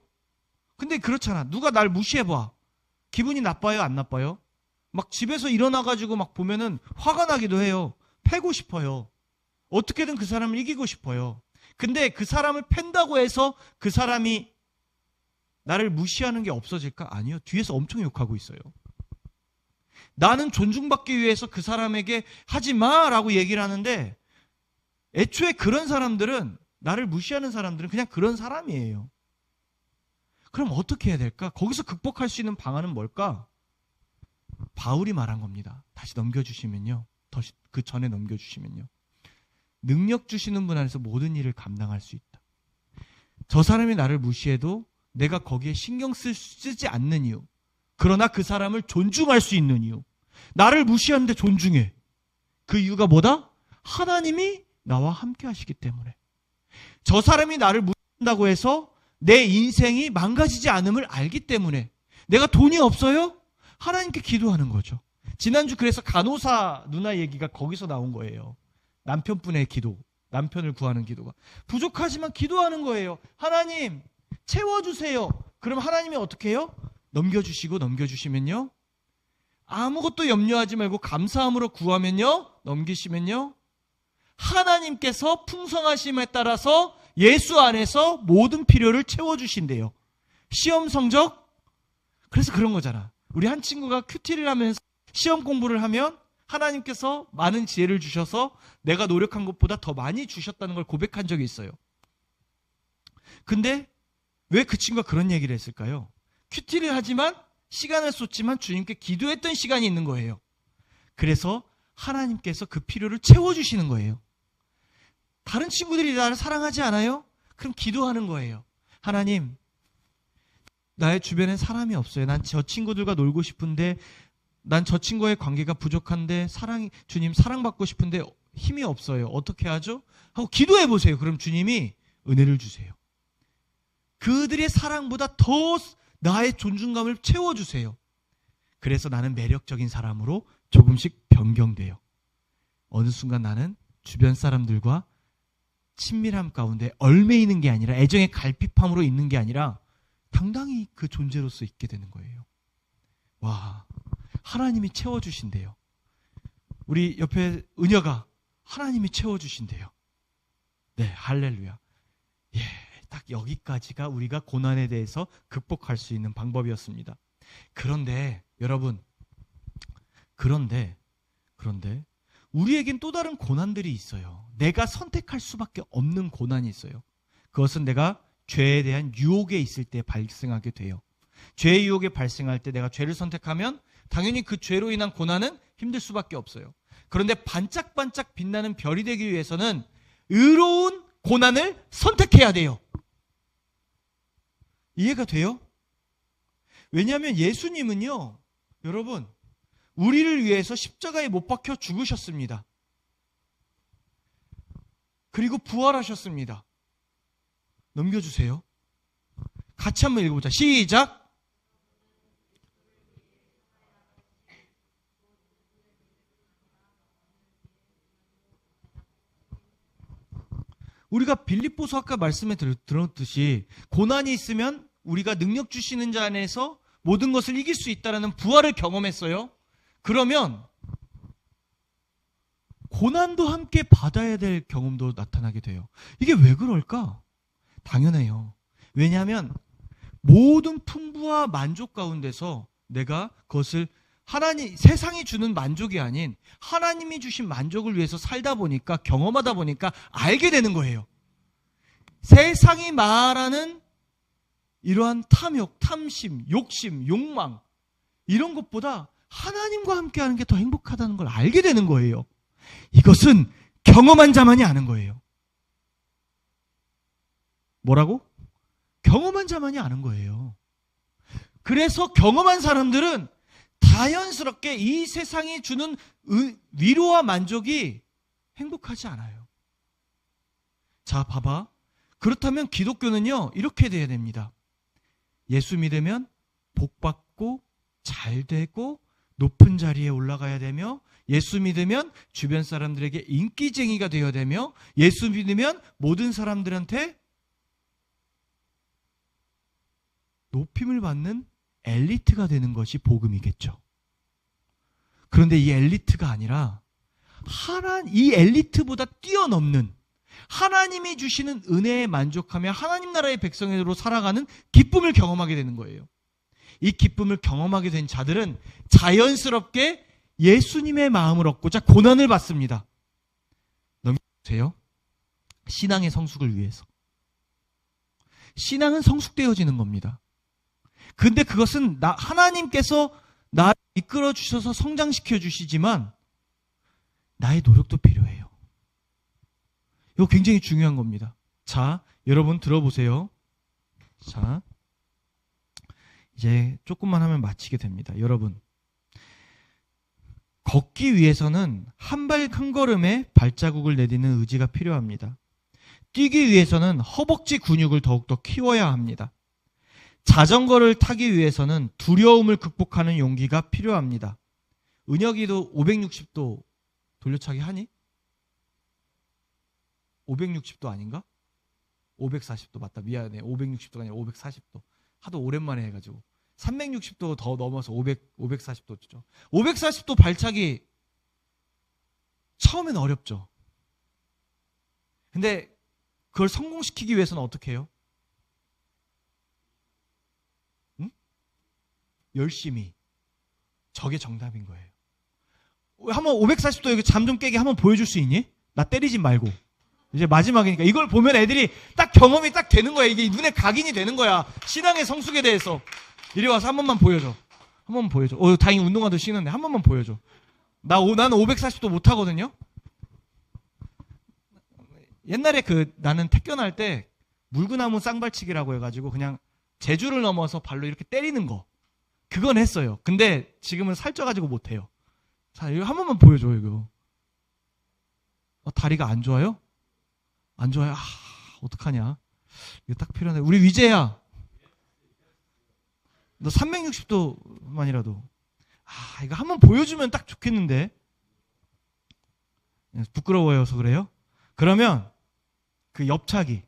근데 그렇잖아. 누가 날 무시해봐. 기분이 나빠요? 안 나빠요? 막 집에서 일어나가지고 막 보면은 화가 나기도 해요. 패고 싶어요. 어떻게든 그 사람을 이기고 싶어요. 근데 그 사람을 팬다고 해서 그 사람이 나를 무시하는 게 없어질까? 아니요. 뒤에서 엄청 욕하고 있어요. 나는 존중받기 위해서 그 사람에게 하지 마라고 얘기를 하는데, 애초에 그런 사람들은, 나를 무시하는 사람들은 그냥 그런 사람이에요. 그럼 어떻게 해야 될까? 거기서 극복할 수 있는 방안은 뭘까? 바울이 말한 겁니다. 다시 넘겨주시면요. 그 전에 넘겨주시면요. 능력 주시는 분 안에서 모든 일을 감당할 수 있다. 저 사람이 나를 무시해도 내가 거기에 신경 쓰지 않는 이유. 그러나 그 사람을 존중할 수 있는 이유. 나를 무시하는데 존중해. 그 이유가 뭐다? 하나님이 나와 함께 하시기 때문에. 저 사람이 나를 무시한다고 해서 내 인생이 망가지지 않음을 알기 때문에. 내가 돈이 없어요? 하나님께 기도하는 거죠. 지난주 그래서 간호사 누나 얘기가 거기서 나온 거예요. 남편분의 기도, 남편을 구하는 기도가 부족하지만 기도하는 거예요. 하나님 채워주세요. 그럼 하나님이 어떻게 해요? 넘겨주시면요, 아무것도 염려하지 말고 감사함으로 구하면요, 넘기시면요, 하나님께서 풍성하심에 따라서 예수 안에서 모든 필요를 채워주신대요. 시험 성적? 그래서 그런 거잖아. 우리 한 친구가 큐티를 하면서 시험 공부를 하면 하나님께서 많은 지혜를 주셔서 내가 노력한 것보다 더 많이 주셨다는 걸 고백한 적이 있어요. 근데 왜 그 친구가 그런 얘기를 했을까요? 큐티를 하지만 시간을 쏟지만 주님께 기도했던 시간이 있는 거예요. 그래서 하나님께서 그 필요를 채워주시는 거예요. 다른 친구들이 나를 사랑하지 않아요? 그럼 기도하는 거예요. 하나님, 나의 주변엔 사람이 없어요. 난 저 친구들과 놀고 싶은데, 난 저 친구의 관계가 부족한데, 주님 사랑받고 싶은데 힘이 없어요. 어떻게 하죠? 하고 기도해 보세요. 그럼 주님이 은혜를 주세요. 그들의 사랑보다 더 나의 존중감을 채워주세요. 그래서 나는 매력적인 사람으로 조금씩 변경돼요. 어느 순간 나는 주변 사람들과 친밀함 가운데 얽매이는 게 아니라, 애정의 갈피함으로 있는 게 아니라 당당히 그 존재로서 있게 되는 거예요. 와, 하나님이 채워주신대요. 우리 옆에 은여가 하나님이 채워주신대요. 네, 할렐루야. 예, 딱 여기까지가 우리가 고난에 대해서 극복할 수 있는 방법이었습니다. 그런데 여러분, 그런데 우리에겐 또 다른 고난들이 있어요. 내가 선택할 수밖에 없는 고난이 있어요. 그것은 내가 죄에 대한 유혹에 있을 때 발생하게 돼요. 죄의 유혹에 발생할 때 내가 죄를 선택하면 당연히 그 죄로 인한 고난은 힘들 수밖에 없어요. 그런데 반짝반짝 빛나는 별이 되기 위해서는 의로운 고난을 선택해야 돼요. 이해가 돼요? 왜냐하면 예수님은요, 여러분, 우리를 위해서 십자가에 못 박혀 죽으셨습니다. 그리고 부활하셨습니다. 넘겨주세요. 같이 한번 읽어보자. 시작. 우리가 빌립보서 아까 말씀에 들었듯이 고난이 있으면 우리가 능력 주시는 자 안에서 모든 것을 이길 수 있다는 부활을 경험했어요. 그러면 고난도 함께 받아야 될 경험도 나타나게 돼요. 이게 왜 그럴까? 당연해요. 왜냐하면 모든 풍부와 만족 가운데서 내가 그것을 세상이 주는 만족이 아닌 하나님이 주신 만족을 위해서 살다 보니까, 경험하다 보니까 알게 되는 거예요. 세상이 말하는 이러한 탐욕, 탐심, 욕심, 욕망, 이런 것보다 하나님과 함께 하는 게 더 행복하다는 걸 알게 되는 거예요. 이것은 경험한 자만이 아는 거예요. 뭐라고? 경험한 자만이 아는 거예요. 그래서 경험한 사람들은 자연스럽게 이 세상이 주는 위로와 만족이 행복하지 않아요. 자, 봐봐. 그렇다면 기독교는요, 이렇게 돼야 됩니다. 예수 믿으면 복받고 잘 되고 높은 자리에 올라가야 되며, 예수 믿으면 주변 사람들에게 인기쟁이가 되어야 되며, 예수 믿으면 모든 사람들한테 높임을 받는 엘리트가 되는 것이 복음이겠죠. 그런데 이 엘리트가 아니라 이 엘리트보다 뛰어넘는 하나님이 주시는 은혜에 만족하며 하나님 나라의 백성으로 살아가는 기쁨을 경험하게 되는 거예요. 이 기쁨을 경험하게 된 자들은 자연스럽게 예수님의 마음을 얻고자 고난을 받습니다. 넘기세요. 신앙의 성숙을 위해서. 신앙은 성숙되어지는 겁니다. 근데 그것은 하나님께서 나를 이끌어 주셔서 성장시켜 주시지만 나의 노력도 필요해요. 이거 굉장히 중요한 겁니다. 자, 여러분 들어보세요. 자, 이제 조금만 하면 마치게 됩니다. 여러분, 걷기 위해서는 한 발 한 걸음에 발자국을 내딛는 의지가 필요합니다. 뛰기 위해서는 허벅지 근육을 더욱더 키워야 합니다. 자전거를 타기 위해서는 두려움을 극복하는 용기가 필요합니다. 은혁이도 560도 돌려차기 하니? 560도 아닌가? 540도 맞다. 미안해. 560도가 아니라 540도. 하도 오랜만에 해가지고. 360도 더 넘어서 540도죠. 540도 발차기 처음엔 어렵죠. 근데 그걸 성공시키기 위해서는 어떻게 해요? 응? 열심히. 저게 정답인 거예요. 한번 540도 여기 잠 좀 깨게 한번 보여줄 수 있니? 나 때리지 말고. 이제 마지막이니까 이걸 보면 애들이 딱 경험이 딱 되는 거야. 이게 눈에 각인이 되는 거야. 신앙의 성숙에 대해서. 이리 와서 한 번만 보여줘. 한 번만 보여줘. 다행히 운동화도 신었네. 한 번만 보여줘. 나는 540도 못 하거든요. 옛날에 나는 태권할 때 물구나무 쌍발치기라고 해가지고 그냥 제주를 넘어서 발로 이렇게 때리는 거. 그건 했어요. 근데 지금은 살쪄가지고 못 해요. 자, 이거 한 번만 보여줘, 이거. 다리가 안 좋아요? 안 좋아요? 어떡하냐. 이거 딱 필요하네. 우리 위재야. 너 360도만이라도. 이거 한번 보여주면 딱 좋겠는데. 부끄러워서 그래요? 그러면 그 옆차기.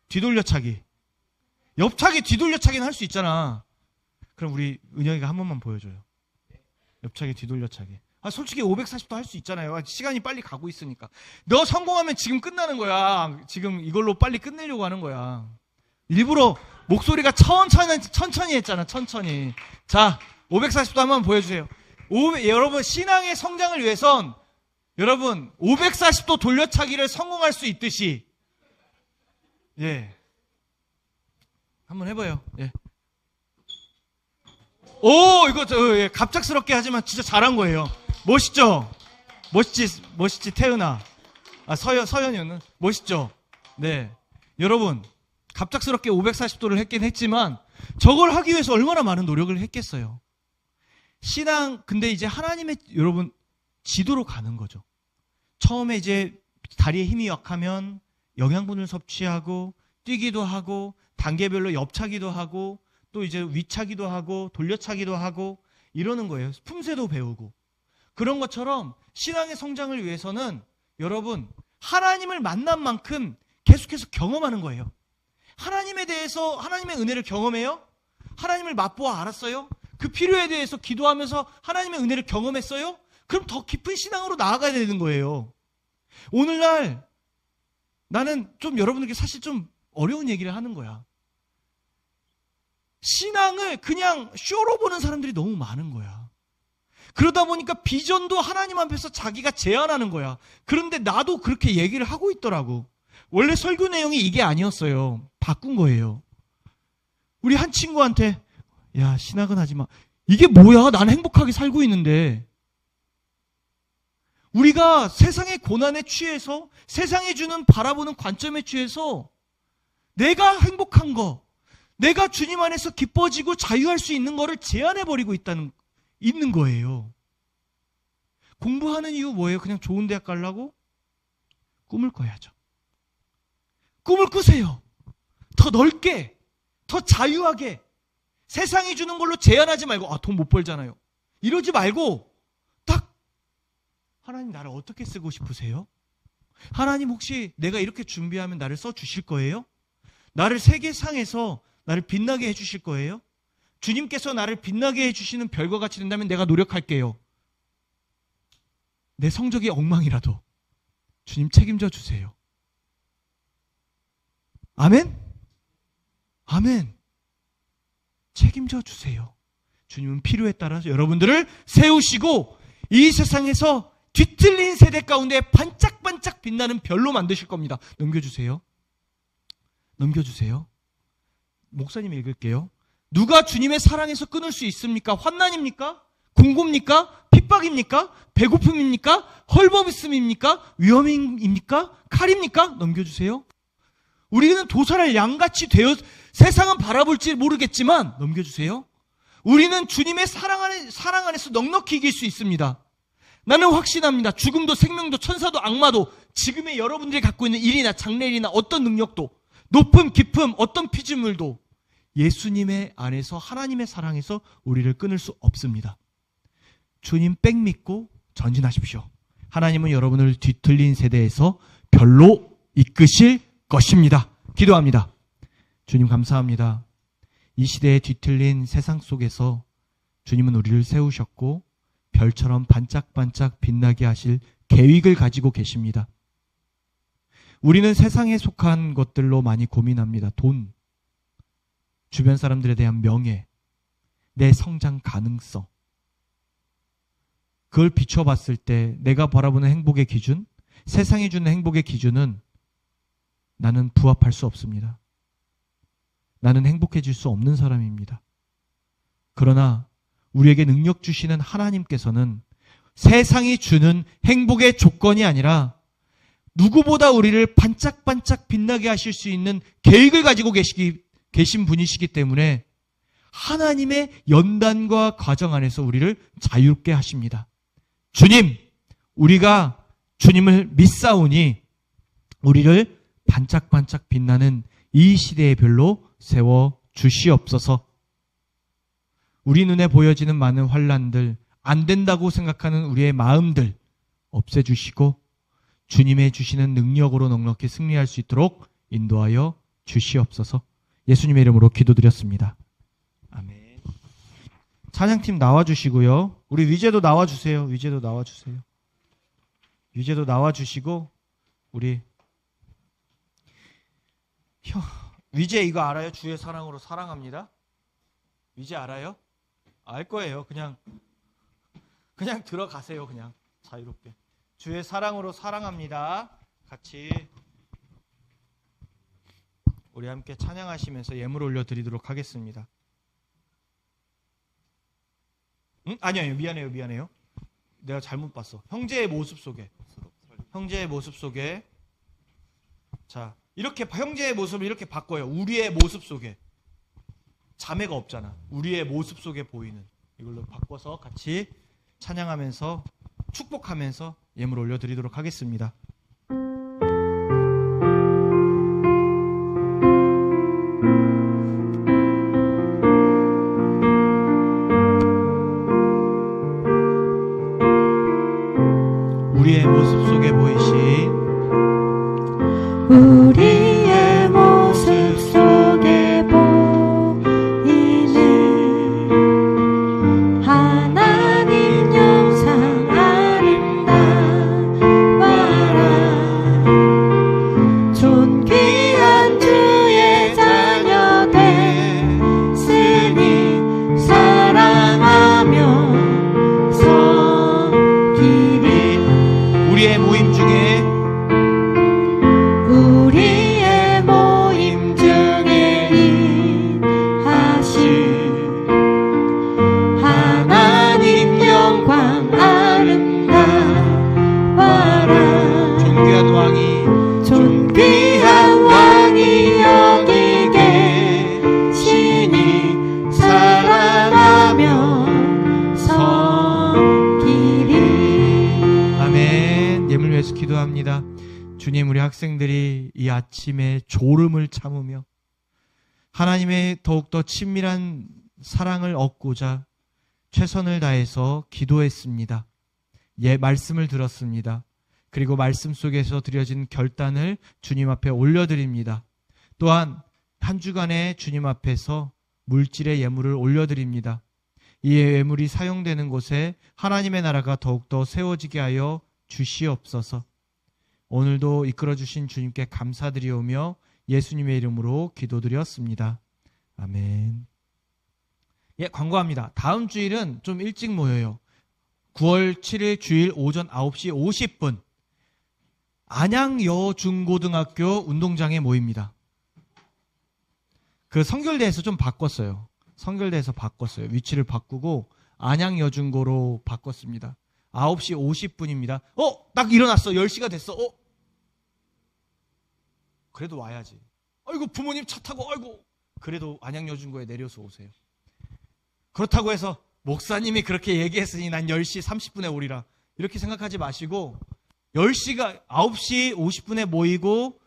뒤돌려차기. 옆차기, 뒤돌려차기는 할 수 있잖아. 그럼 우리 은영이가 한 번만 보여줘요. 옆차기, 뒤돌려차기. 솔직히 540도 할 수 있잖아요. 시간이 빨리 가고 있으니까. 너 성공하면 지금 끝나는 거야. 지금 이걸로 빨리 끝내려고 하는 거야. 일부러 목소리가 천천히 했잖아. 천천히. 자, 540도 한번 보여주세요. 여러분, 신앙의 성장을 위해선 여러분 540도 돌려차기를 성공할 수 있듯이, 예, 한번 해봐요. 예. 이거 예, 갑작스럽게 하지만 진짜 잘한 거예요. 멋있죠? 멋있지 태은아. 서연이는 멋있죠? 네. 여러분, 갑작스럽게 540도를 했긴 했지만 저걸 하기 위해서 얼마나 많은 노력을 했겠어요. 근데 이제 하나님의 여러분 지도로 가는 거죠. 처음에 이제 다리에 힘이 약하면 영양분을 섭취하고 뛰기도 하고 단계별로 옆차기도 하고 또 이제 위차기도 하고 돌려차기도 하고 이러는 거예요. 품새도 배우고. 그런 것처럼 신앙의 성장을 위해서는 여러분 하나님을 만난 만큼 계속해서 경험하는 거예요. 하나님에 대해서 하나님의 은혜를 경험해요? 하나님을 맛보아 알았어요? 그 필요에 대해서 기도하면서 하나님의 은혜를 경험했어요? 그럼 더 깊은 신앙으로 나아가야 되는 거예요. 오늘날 나는 좀 여러분들께 사실 좀 어려운 얘기를 하는 거야. 신앙을 그냥 쇼로 보는 사람들이 너무 많은 거야. 그러다 보니까 비전도 하나님 앞에서 자기가 제안하는 거야. 그런데 나도 그렇게 얘기를 하고 있더라고. 원래 설교 내용이 이게 아니었어요. 바꾼 거예요. 우리 한 친구한테 야, 신학은 하지 마. 이게 뭐야? 난 행복하게 살고 있는데. 우리가 세상의 고난에 취해서 세상이 주는 바라보는 관점에 취해서 내가 행복한 거, 내가 주님 안에서 기뻐지고 자유할 수 있는 거를 제한해버리고 있는 거예요. 공부하는 이유 뭐예요? 그냥 좋은 대학 가려고? 꿈을 꿔야죠. 꿈을 꾸세요. 더 넓게, 더 자유하게. 세상이 주는 걸로 제한하지 말고 돈 못 벌잖아요. 이러지 말고 딱 하나님 나를 어떻게 쓰고 싶으세요? 하나님 혹시 내가 이렇게 준비하면 나를 써주실 거예요? 나를 세계상에서 나를 빛나게 해주실 거예요? 주님께서 나를 빛나게 해주시는 별과 같이 된다면 내가 노력할게요. 내 성적이 엉망이라도 주님 책임져 주세요. 아멘? 아멘. 책임져 주세요. 주님은 필요에 따라서 여러분들을 세우시고 이 세상에서 뒤틀린 세대 가운데 반짝반짝 빛나는 별로 만드실 겁니다. 넘겨주세요. 넘겨주세요. 목사님 읽을게요. 누가 주님의 사랑에서 끊을 수 있습니까? 환난입니까? 공고입니까? 핍박입니까? 배고픔입니까? 헐벗음입니까? 위험입니까? 칼입니까? 넘겨주세요. 우리는 도살할 양같이 되어 세상은 바라볼지 모르겠지만 넘겨주세요. 우리는 주님의 사랑 안에서 넉넉히 이길 수 있습니다. 나는 확신합니다. 죽음도 생명도 천사도 악마도 지금의 여러분들이 갖고 있는 일이나 장래일이나 어떤 능력도 높음 깊음 어떤 피조물도 예수님의 안에서 하나님의 사랑에서 우리를 끊을 수 없습니다. 주님 백 믿고 전진하십시오. 하나님은 여러분을 뒤틀린 세대에서 별로 이끄실 것입니다. 기도합니다. 주님 감사합니다. 이 시대에 뒤틀린 세상 속에서 주님은 우리를 세우셨고 별처럼 반짝반짝 빛나게 하실 계획을 가지고 계십니다. 우리는 세상에 속한 것들로 많이 고민합니다. 돈, 주변 사람들에 대한 명예, 내 성장 가능성. 그걸 비춰봤을 때 내가 바라보는 행복의 기준, 세상이 주는 행복의 기준은 나는 부합할 수 없습니다. 나는 행복해질 수 없는 사람입니다. 그러나 우리에게 능력 주시는 하나님께서는 세상이 주는 행복의 조건이 아니라 누구보다 우리를 반짝반짝 빛나게 하실 수 있는 계획을 가지고 계신 분이시기 때문에 하나님의 연단과 과정 안에서 우리를 자유롭게 하십니다. 주님, 우리가 주님을 믿사오니 우리를 반짝반짝 빛나는 이 시대의 별로 세워 주시옵소서. 우리 눈에 보여지는 많은 환난들, 안 된다고 생각하는 우리의 마음들 없애주시고 주님의 주시는 능력으로 넉넉히 승리할 수 있도록 인도하여 주시옵소서. 예수님의 이름으로 기도드렸습니다. 아멘. 찬양팀 나와주시고요. 우리 위제도 나와주세요. 위제도 나와주세요. 위제도 나와주시고 우리 위제 이거 알아요? 주의 사랑으로 사랑합니다. 위제 알아요? 알 거예요. 그냥 들어가세요. 그냥 자유롭게. 주의 사랑으로 사랑합니다. 같이 우리 함께 찬양하시면서 예물 올려드리도록 하겠습니다. 아니요. 미안해요. 내가 잘못 봤어. 형제의 모습 속에. 자, 이렇게 형제의 모습을 이렇게 바꿔요. 우리의 모습 속에. 자매가 없잖아. 우리의 모습 속에 보이는 이걸로 바꿔서 같이 찬양하면서 축복하면서 예물 올려드리도록 하겠습니다. 학생들이 이 아침에 졸음을 참으며 하나님의 더욱더 친밀한 사랑을 얻고자 최선을 다해서 기도했습니다. 말씀을 들었습니다. 그리고 말씀 속에서 드려진 결단을 주님 앞에 올려드립니다. 또한 한 주간의 주님 앞에서 물질의 예물을 올려드립니다. 이 예물이 사용되는 곳에 하나님의 나라가 더욱더 세워지게 하여 주시옵소서. 오늘도 이끌어주신 주님께 감사드리오며 예수님의 이름으로 기도드렸습니다. 아멘. 광고합니다. 다음 주일은 좀 일찍 모여요. 9월 7일 주일 오전 9시 50분 안양여중고등학교 운동장에 모입니다. 그 성결대에서 좀 바꿨어요. 위치를 바꾸고 안양여중고로 바꿨습니다. 9시 50분입니다. 딱 일어났어. 10시가 됐어. 그래도 와야지. 아이고, 부모님 차 타고, 그래도 안양여중고에 내려서 오세요. 그렇다고 해서 목사님이 그렇게 얘기했으니 난 10시 30분에 오리라. 이렇게 생각하지 마시고 9시 50분에 모이고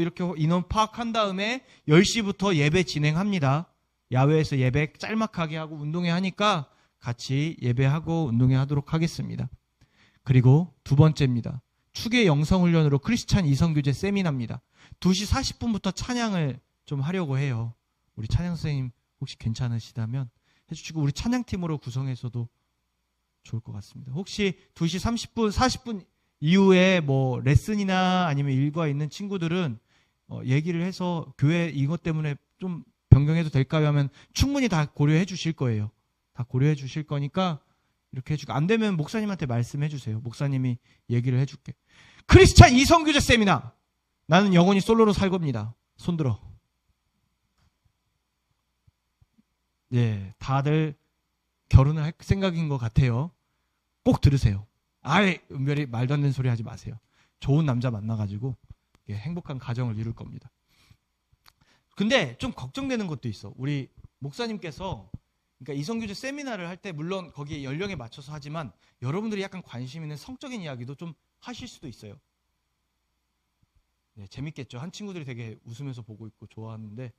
이렇게 인원 파악한 다음에 10시부터 예배 진행합니다. 야외에서 예배 짤막하게 하고 운동회 하니까 같이 예배하고 운동회 하도록 하겠습니다. 그리고 두 번째입니다. 축의 영성훈련으로 크리스찬 이성교제 세미나입니다. 2시 40분부터 찬양을 좀 하려고 해요. 우리 찬양 선생님 혹시 괜찮으시다면 해주시고 우리 찬양팀으로 구성해서도 좋을 것 같습니다. 혹시 2시 30분, 40분 이후에 뭐 레슨이나 아니면 일과 있는 친구들은 얘기를 해서 교회 이것 때문에 좀 변경해도 될까요? 하면 충분히 다 고려해 주실 거예요. 다 고려해 주실 거니까 이렇게 해주고 안 되면 목사님한테 말씀해 주세요. 목사님이 얘기를 해줄게. 크리스찬 이성교제 세미나. 나는 영원히 솔로로 살 겁니다. 손들어. 예, 다들 결혼을 할 생각인 것 같아요. 꼭 들으세요. 은별히 말도 안 되는 소리 하지 마세요. 좋은 남자 만나가지고 행복한 가정을 이룰 겁니다. 근데 좀 걱정되는 것도 있어. 우리 목사님께서 그러니까 이성교제 세미나를 할 때 물론 거기에 연령에 맞춰서 하지만 여러분들이 약간 관심 있는 성적인 이야기도 좀 하실 수도 있어요. 네, 재밌겠죠. 한 친구들이 되게 웃으면서 보고 있고 좋아하는데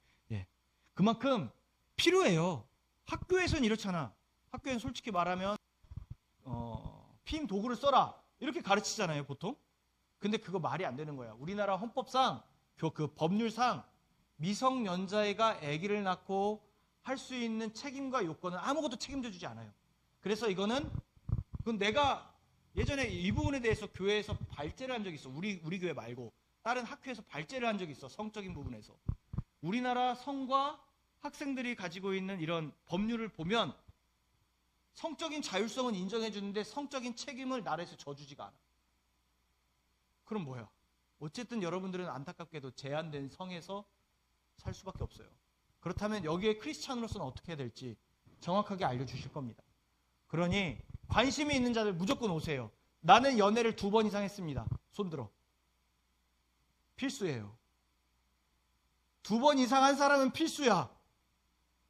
그만큼 필요해요. 학교에선 이렇잖아. 학교에는 솔직히 말하면 피임 도구를 써라 이렇게 가르치잖아요 보통. 근데 그거 말이 안 되는 거야. 우리나라 헌법상 그 법률상 미성년자애가 아기를 낳고 할 수 있는 책임과 요건은 아무것도 책임져 주지 않아요. 그래서 그건 내가 예전에 이 부분에 대해서 교회에서 발제를 한 적이 있어. 우리 교회 말고 다른 학교에서 발제를 한 적이 있어. 성적인 부분에서. 우리나라 성과 학생들이 가지고 있는 이런 법률을 보면 성적인 자율성은 인정해 주는데 성적인 책임을 나라에서 져주지가 않아. 그럼 뭐야? 어쨌든 여러분들은 안타깝게도 제한된 성에서 살 수밖에 없어요. 그렇다면 여기에 크리스찬으로서는 어떻게 해야 될지 정확하게 알려주실 겁니다. 그러니 관심이 있는 자들 무조건 오세요. 나는 연애를 2번 이상 했습니다. 손들어. 필수예요. 2번 이상 한 사람은 필수야.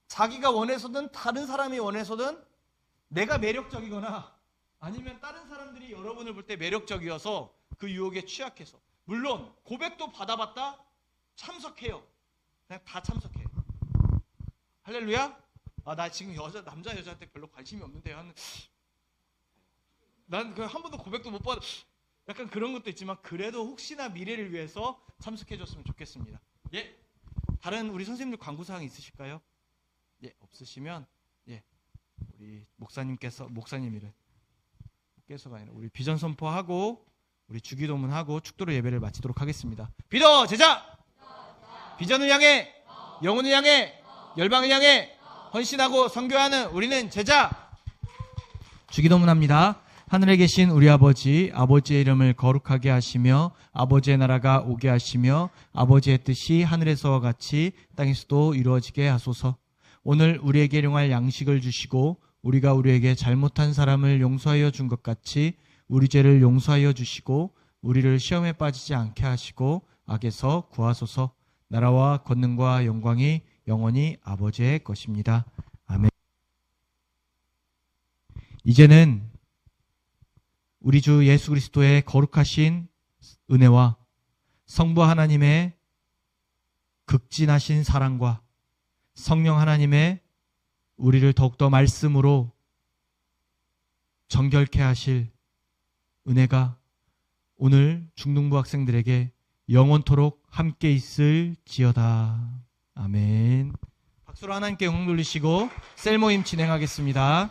자기가 원해서든 다른 사람이 원해서든 내가 매력적이거나 아니면 다른 사람들이 여러분을 볼 때 매력적이어서 그 유혹에 취약해서. 물론 고백도 받아봤다? 참석해요. 그냥 다 참석해. 할렐루야? 나 지금 남자 여자한테 별로 관심이 없는데 난 한 번도 고백도 못 받아. 약간 그런 것도 있지만 그래도 혹시나 미래를 위해서 참석해 줬으면 좋겠습니다. 다른 우리 선생님들 광고사항 있으실까요? 없으시면 우리 목사님이래. 께서가 아니라 우리 비전 선포하고 우리 주기도문하고 축도로 예배를 마치도록 하겠습니다. 비더 제자! 비전을 향해, 영혼을 향해, 열방을 향해 헌신하고 선교하는 우리는 제자! 주기도문합니다. 하늘에 계신 우리 아버지, 아버지의 이름을 거룩하게 하시며 아버지의 나라가 오게 하시며 아버지의 뜻이 하늘에서와 같이 땅에서도 이루어지게 하소서. 오늘 우리에게 일용할 양식을 주시고 우리가 우리에게 잘못한 사람을 용서하여 준 것 같이 우리 죄를 용서하여 주시고 우리를 시험에 빠지지 않게 하시고 악에서 구하소서. 나라와 권능과 영광이 영원히 아버지의 것입니다. 아멘. 이제는 우리 주 예수 그리스도의 거룩하신 은혜와 성부 하나님의 극진하신 사랑과 성령 하나님의 우리를 더욱더 말씀으로 정결케 하실 은혜가 오늘 중등부 학생들에게 영원토록 함께 있을지어다. 아멘. 박수로 하나님께 영광 돌리시고 셀 모임 진행하겠습니다.